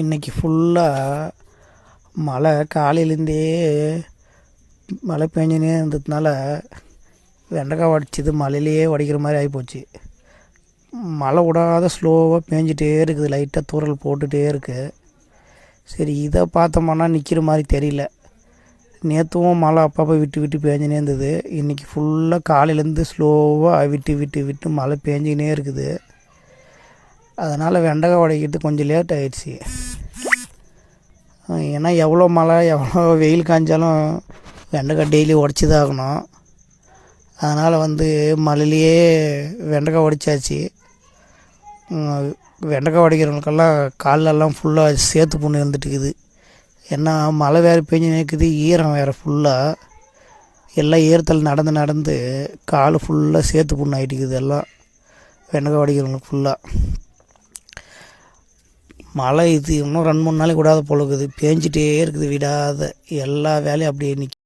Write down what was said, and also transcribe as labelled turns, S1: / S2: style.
S1: இன்றைக்கி ஃபுல்லாக மழை காலையிலேருந்தே மழை பெஞ்சினே இருந்ததுனால வெண்டைக்காய் வடிச்சது மழையிலேயே வடிக்கிற மாதிரி ஆகிப்போச்சு. மழை விடாத ஸ்லோவாக பேஞ்சிட்டே இருக்குது, லைட்டாக தூறல் போட்டுகிட்டே இருக்குது. சரி, இதை பார்த்தோம்னா நிற்கிற மாதிரி தெரியல. நேற்றுவும் மழை அப்பப்போ விட்டு விட்டு பேஞ்சினே இருந்தது. இன்றைக்கி ஃபுல்லாக காலையிலேருந்து ஸ்லோவாக விட்டு விட்டு விட்டு மழை பேஞ்சிக்கினே இருக்குது. அதனால் வெண்டைக்காய் உடைக்கிறது கொஞ்சம் லேட் ஆகிடுச்சி. ஏன்னா எவ்வளோ மழை எவ்வளோ வெயில் காய்ஞ்சாலும் வெண்டைக்காய் டெய்லி உடச்சி தான் ஆகணும். அதனால் மழையிலேயே வெண்டைக்காய் உடைச்சாச்சு. வெண்டைக்காய் உடைக்கிறவங்களுக்கெல்லாம் காலெல்லாம் ஃபுல்லாக சேத்து புண்ணு இருந்துட்டுருக்குது. ஏன்னா மழை வேறு பெஞ்சு நிற்குது, ஈரம் வேறு ஃபுல்லாக. எல்லாம் ஈரத்தில் நடந்து நடந்து கால் ஃபுல்லாக சேத்து புண்ணு ஆகிட்டுக்குது எல்லாம் வெண்டைக்காய் உடைக்கிறவங்களுக்கு ஃபுல்லாக. மழை இது இன்னும் 2-3 நாளைக்கு விடாத போல இருக்குது, பேஞ்சிட்டே இருக்குது விடாத. எல்லா வேலையும் அப்படியே நிற்கி